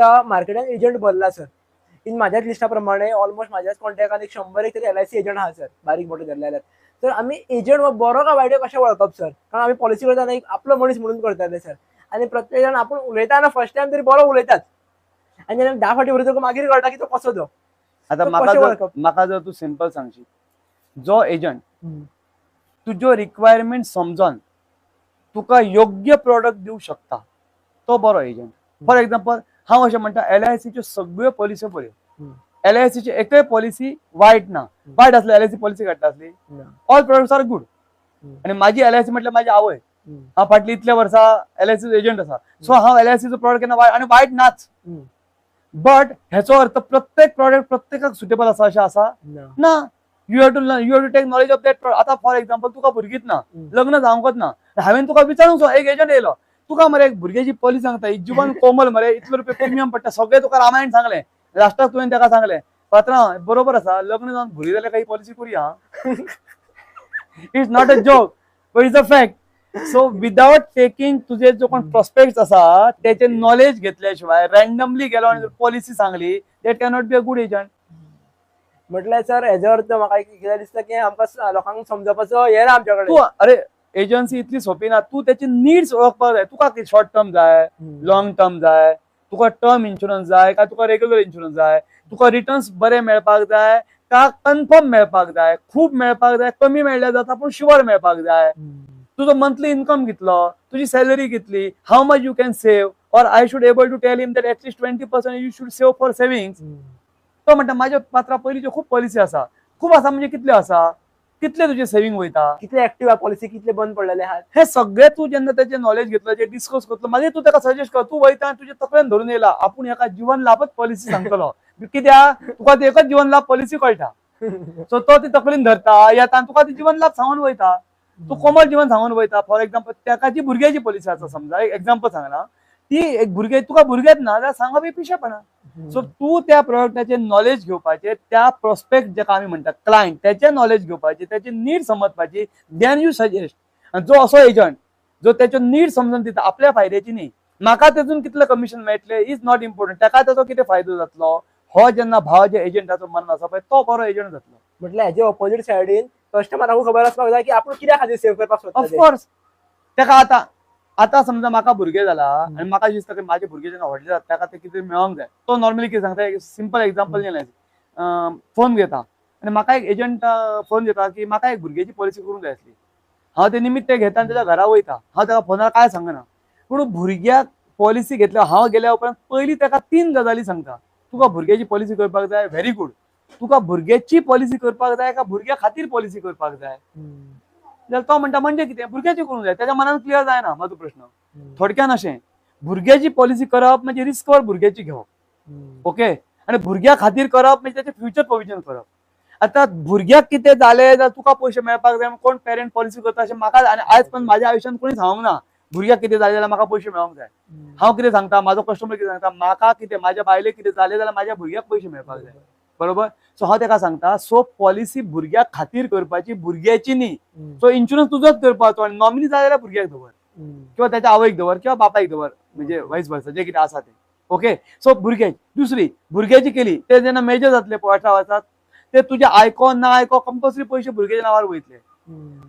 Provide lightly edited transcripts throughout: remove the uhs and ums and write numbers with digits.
मार्केटात एजंट भरला sir. In माझ्याच लिस्टाप्रमाणे ऑलमोस्ट माझ्याच कॉन्टॅक्टात 100 तरी LIC एजंट आहा सर, बारीक मोठे धरलेले. तर आम्ही एजंट बरो का वायट कशें वळखप सर, कारण आम्ही पॉलिसी करताना एक आपलो मनीस म्हणून करताले सर. आणि प्रत्येक जण आपण उलयताना फर्स्ट टाइम तरी बरो उलयतात, आणि जेन्ना 10 फाटी उलयता मागीर कळटा की तो कसो तो. आता म्हाका जर तू सिंपल सांगशी, जो एजंट तुझो रिक्वायरमेंट समजून तुका योग्य प्रोडक्ट दिवू शकता तो बरो एजंट. फॉर एक्झाम्पल हांव अशें म्हणटा LIC च्यो सगळ्यो पॉलिसी बऱ्यो, LIC ची एकय पॉलिसी वायट ना. वायट असले LIC पॉलिसी काडटा असली, ऑल प्रोडक्ट्स आर गुड. आणि माझी LIC म्हटल्यार माझी आवय, हांव फाटली इतल्या वर्सां LIC एजंट आसा. सो हांव LIC चो प्रोडक्ट केन्ना वायट आणि वायट नाच. बट हेचो अर्थ प्रत्येक प्रोडक्ट प्रत्येकाक सुटेबल आसा अशें आसा ना. You have to take knowledge of that. आता फॉर एक्झाम्पल तुका भुरगींच ना, लग्न जावंकच ना, हांवें तुका विचारूंक एक एजंट येयलो, तुका मरे एक भुरग्याची पॉलिसी सांगता, ही जीवन कोमल मरे, इतलो रुपया प्रिमियम पडटा, सगळे तुका रामायण सांगलें, लास्टाक तुवें ताका सांगलें पात्रांव बरोबर आसा, लग्न जावन भुरगीं जाल्यार काही पॉलिसी करुया. It's not a joke but it's a fact. So without taking तुझे जो कोण प्रॉस्पेक्ट्स आसा त्याचे नॉलेज घेतल्या शिवाय रॅन्डमली गेलो आणि policy Sangli, that cannot be a good agent. म्हटल्यार सर हेजो अर्थ म्हाका कितें दिसता की आमकां लोकांक समजपाचो हे ना आमच्या कडेन. तू अरे एजन्सी इतली सोपी ना. तू त्याची नीड्स ओळखपाक जाय. तुका शॉर्ट टर्म जाय, लॉंग टर्म जाय, तुका टर्म इन्शुरन्स जाय काय तुका रेग्युलर इन्शुरन्स जाय, तुका रिटर्न्स बरे मेळपाक जाय का कन्फर्म मेळपाक जाय, खूप मेळपाक जाय, कमी मेळ्ळ्यार जाता पूण शुअर मेळपाक जाय, तुजो मंथली इन्कम कितलो, तुजी सॅलरी कितली, how much you can save, or I should able to tell him that at least 20% you should save for savings. तो म्हणटा माझ्या पात्रा पयलींच्यो खूप पॉलिसी आसा. खूप आसा म्हणजे कितल्यो आसा, कितले तुझे सेव्हिंग वयता, कितले ऍक्टिव्ह पॉलिसी, कितले बंद पडलेले आहात, हे सगळे तू जेन्ना त्याचे नॉलेज घेतलं, जे डिस्कस करतलो, मागीर तू ताका सजेस्ट कर. तू वयता तुझे तकलेन धरून येयला आपूण एका जीवन लाभच पॉलिसी सांगतलो. कित्याक तुका ती एकच जीवन लाभ पॉलिसी कळटा. सो तो ती तकलेन धरता येता तुका ती जीवन लाभ सांगून वयता. तू कोमल जीवन सांगून वयता. फॉर एक्झाम्पल ताका जी भुरग्याची पॉलिसी आसा, समजा एक एक्झाम्पल सांगना, ती एक भुरगे तुका भुरगेच ना जाल्यार सांगप ही पिशेपणा. सो तू त्या प्रोडक्टाचे नॉलेज घेवपाचे, त्या प्रोस्पेक्ट जेका आमी म्हणटा क्लायंट, त्याचे नॉलेज घेवपाचे, त्याची नीड समजपाची, देन यू सजेस्ट. जो असो एजंट जो त्याच्यो नीड समजून दिता, आपल्या फायद्याची न्ही, म्हाका तेतून कितले कमिशन मेळटले इज नॉट इम्पॉर्टंट, ताका ताचो कितें फायदो जातलो, हो जेन्ना भावाच्या एजंटाचो मन आसा पळय तो बरो एजंट जातलो. म्हटल्यार हेजे ऑपोजीट सायडीन कस्टमराक खबर आसपाक जाय की आपूण कित्या खातीर सेव्ह करपाक सोदता. ऑफकोर्स ताका आता समजा म्हाका भुरगे जाला आणि म्हाका दिसता की माझे भुरगे जेन्ना व्हडले जाता ताका ते कितें मेळोंक जाय. तो नॉर्मली कितें सांगता, एक सिंपल एक्झाम्पल दिलें, फोन घेता आणि म्हाका एक एजंट फोन दिता की म्हाका एक भुरग्याची पॉलिसी करूंक जाय आसली. हांव ते निमित्त ते घेता आनी त्याच्या घरा वयता. हांव ताका फोनार काय सांगना, पूण भुरग्याक पॉलिसी घेतल्या हांव गेल्या उपरांत पयलीं ताका 3 गजाली सांगता. तुका भुरग्याची पॉलिसी करपाक जाय, व्हेरी गुड. तुका भुरग्याची पॉलिसी करपाक जाय का भुरग्या खातीर पॉलिसी करपाक जाय. जाल्यार तो म्हणटा म्हणजे कितें, भुरग्याची करूंक जाय. त्याच्या मनान क्लियर जायना म्हाजो प्रश्न. थोडक्यान अशें, भुरग्याची पॉलिसी करप म्हणजे रिस्कवर भुरग्याची घेवप. ओके, आणि भुरग्या खातीर करप म्हणजे त्याचे फ्युचर प्रोविजन करप. आता भुरग्याक कितें जालें जाल्यार तुका पयशे मेळपाक जाय, कोण पेरंट पॉलिसी करता अशें म्हाका, आणि आयज पण म्हाज्या आयुश्यांत कोणी सांगूंक ना भुरग्याक कितें जालें जाल्यार म्हाका पयशे मेळोंक जाय. हांव कितें सांगता, म्हाजो कस्टमर कितें सांगता, म्हाका कितें माझ्या बायलेक कितें जालें जाल्यार म्हाज्या भुरग्याक पयशे मेळपाक जाय. बरोबर. सो हांव ताका सांगता, सो पॉलिसी भुरग्या खातीर करपाची, भुरग्याची न्ही. सो इन्शुरन्स तुजोच करपाचो आणि नॉमिनी जाल्यार भुरग्याक दवर किंवा त्याच्या आवयक दवर किंवा बापायक दवर, म्हणजे वायस वर्सा जे कितें आसा ते. ओके, सो भुरग्याची. दुसरी भुरग्याची केली ते जेन्ना मेजर जातले 18 वर्सात, ते तुजे आयको ना आयको कंपल्सरी पयशे भुरग्याच्या नांवार वयतले.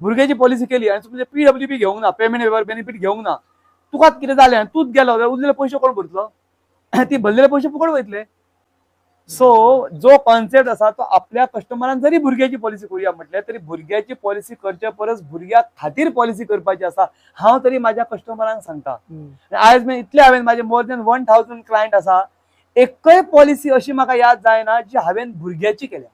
भुरग्याची पॉलिसी केली आणि तुमचे PWB घेवंक ना, पेमेंट वेवर बेनिफिट घेवंक ना, तुकाच कितें जालें आनी तूच गेलो जाल्यार उरलेले पयशे कोण भरतलो? ती भरलेले पयशे फुकट वयतले. सो जो कॉन्सेप्ट आसा तो आपल्या कस्टमरान जरी भुरग्याची पॉलिसी करूया म्हटल्यार तरी भुरग्याची पॉलिसी करच्या परस भुरग्या खातीर पॉलिसी करपाची आसा. हांव तरी माझ्या कस्टमरांक सांगता. आयज मेरेन इतले हांवें माझे मोर दॅन 1000 क्लायंट आसा, एकय पॉलिसी अशी म्हाका याद जायना जी हांवें भुरग्याची केल्या.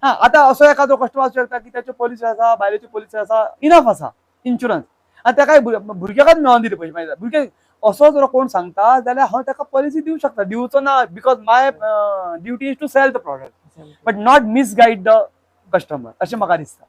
हा, आता असो एखादो कस्टमर आसूं शकता की त्याची पॉलिसी आसा, बायलेची पॉलिसी आसा, इनफ आसा इन्शुरन्स, आनी ताका भुरग्याकच मेळोन दिले पयशे. मागीर भुरगे असो जर कोण सांगता जाल्यार हांव ताका पॉलिसी दिवंक शकता. दिवचो ना, because my duty is to sell the product but not misguide the customer, अशें म्हाका दिसता.